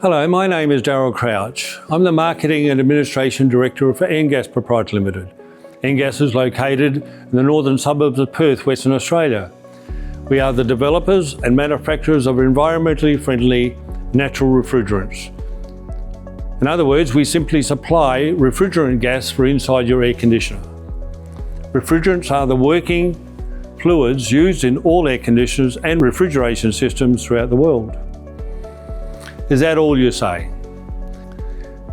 Hello, my name is Darryl Crouch. I'm the Marketing and Administration Director for Engas Proprietary Limited. Engas is located in the northern suburbs of Perth, Western Australia. We are the developers and manufacturers of environmentally friendly natural refrigerants. In other words, we simply supply refrigerant gas for inside your air conditioner. Refrigerants are the working fluids used in all air conditioners and refrigeration systems throughout the world. Is that all you say?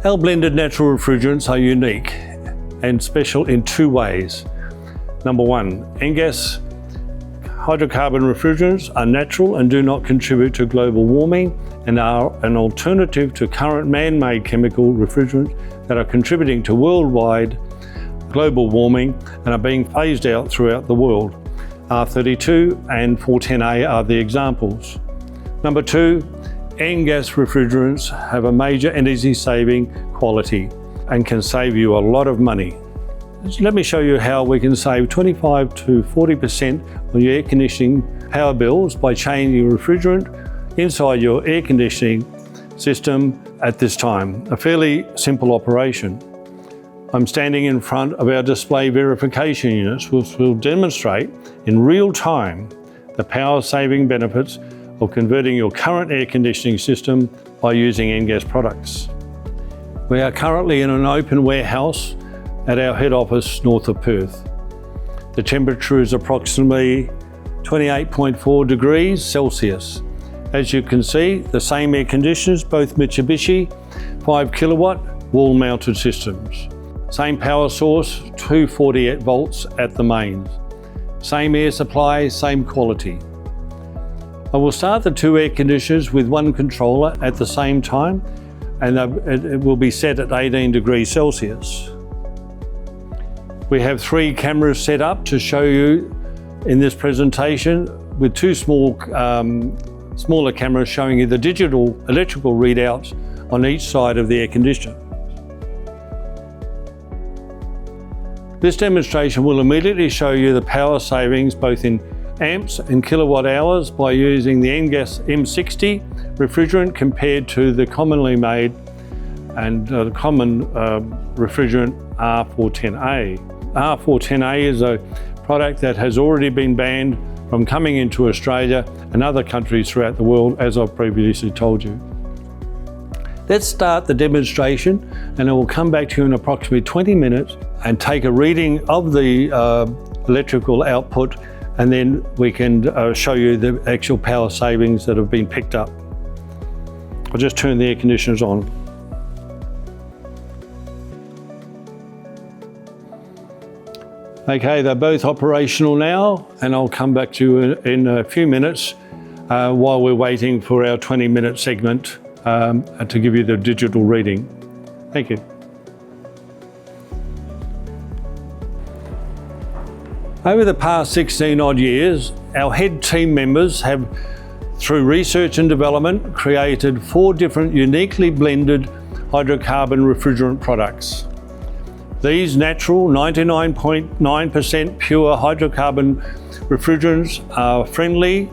Our blended natural refrigerants are unique and special in two ways. Number one, Engas hydrocarbon refrigerants are natural and do not contribute to global warming and are an alternative to current man-made chemical refrigerants that are contributing to worldwide global warming and are being phased out throughout the world. R32 and 410A are the examples. Number two, Engas refrigerants have a major energy saving quality and can save you a lot of money. Let me show you how we can save 25 to 40% on your air conditioning power bills by changing refrigerant inside your air conditioning system at this time. A fairly simple operation. I'm standing in front of our display verification units, which will demonstrate in real time the power saving benefits of converting your current air conditioning system by using Engas products. We are currently in an open warehouse at our head office north of Perth. The temperature is approximately 28.4 degrees Celsius. As you can see, the same air conditioners, both Mitsubishi 5 kilowatt wall mounted systems. Same power source, 248 volts at the mains. Same air supply, same quality. I will start the two air conditioners with one controller at the same time, and it will be set at 18 degrees Celsius. We have 3 cameras set up to show you in this presentation, with 2 smaller cameras showing you the digital electrical readouts on each side of the air conditioner. This demonstration will immediately show you the power savings both in amps and kilowatt hours by using the Engas M60 refrigerant compared to the commonly made and common refrigerant R410A. R410A is a product that has already been banned from coming into Australia and other countries throughout the world, as I've previously told you. Let's start the demonstration, and I will come back to you in approximately 20 minutes and take a reading of the electrical output, and then we can show you the actual power savings that have been picked up. I'll just turn the air conditioners on. Okay, they're both operational now, and I'll come back to you in a few minutes while we're waiting for our 20-minute segment to give you the digital reading. Thank you. Over the past 16 odd years, our head team members have, through research and development, created 4 different uniquely blended hydrocarbon refrigerant products. These natural 99.9% pure hydrocarbon refrigerants are friendly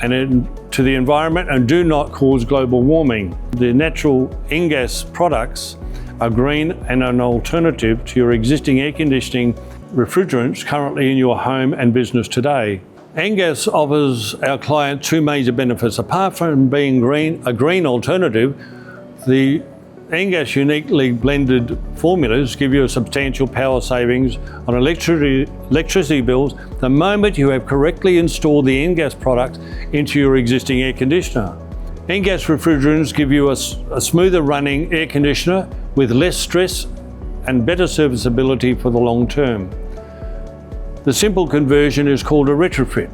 to the environment and do not cause global warming. The natural Engas products are green and an alternative to your existing air conditioning refrigerants currently in your home and business today. Engas offers our client 2 major benefits. Apart from being a green alternative, the Engas uniquely blended formulas give you a substantial power savings on electricity bills the moment you have correctly installed the Engas product into your existing air conditioner. Engas refrigerants give you a smoother running air conditioner with less stress and better serviceability for the long term. The simple conversion is called a retrofit,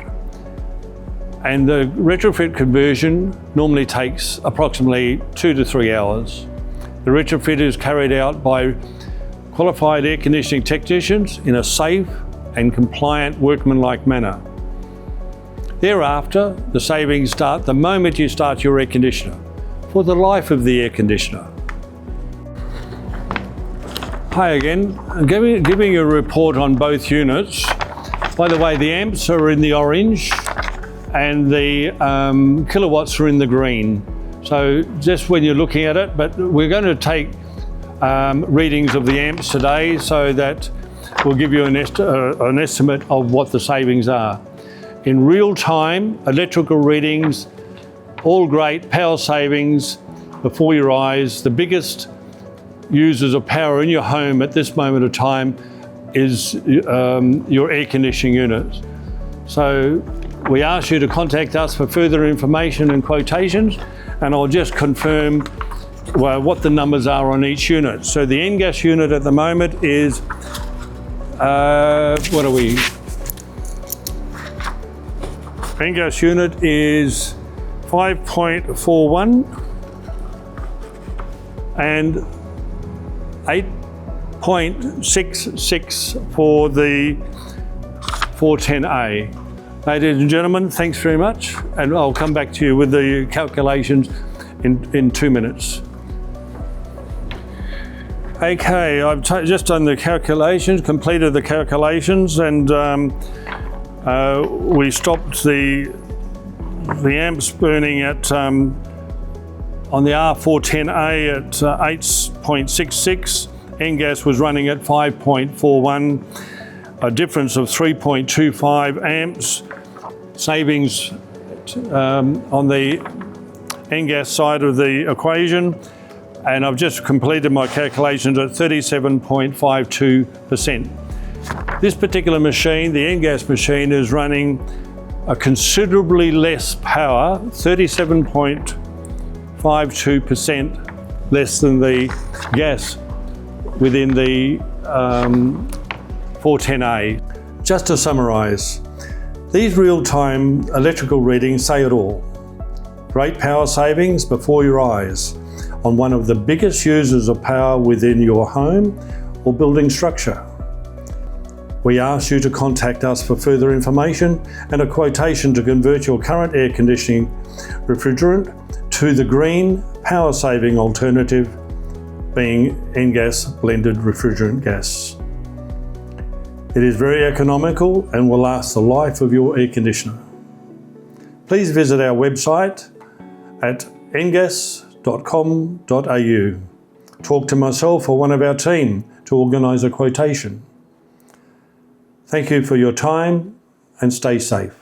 and the retrofit conversion normally takes approximately 2 to 3 hours. The retrofit is carried out by qualified air conditioning technicians in a safe and compliant workmanlike manner. Thereafter, the savings start the moment you start your air conditioner, for the life of the air conditioner. Hi again, I'm giving you a report on both units. By the way, the amps are in the orange and the kilowatts are in the green. So just when you're looking at it, but we're going to take readings of the amps today so that we'll give you an estimate of what the savings are. In real time, electrical readings, all great power savings before your eyes. The biggest users of power in your home at this moment of time is your air conditioning units. So we ask you to contact us for further information and quotations, and I'll just confirm what the numbers are on each unit. So the Engas unit at the moment is, what are we? Engas unit is 5.41 and 8.66 for the 410A. Ladies and gentlemen, thanks very much, and I'll come back to you with the calculations in 2 minutes. Okay, I've just done the calculations, completed the calculations, and we stopped the amps burning at on the R410A at 8.66. Engas was running at 5.41, a difference of 3.25 amps. Savings on the Engas side of the equation, and I've just completed my calculations at 37.52%. This particular machine, the Engas machine, is running a considerably less power, 37.52% less than the gas within the 410A. Just to summarise, these real-time electrical readings say it all. Great power savings before your eyes on one of the biggest users of power within your home or building structure. We ask you to contact us for further information and a quotation to convert your current air conditioning refrigerant to the green power saving alternative, being Engas blended refrigerant gas. It is very economical and will last the life of your air conditioner. Please visit our website at engas.com.au. Talk to myself or one of our team to organise a quotation. Thank you for your time and stay safe.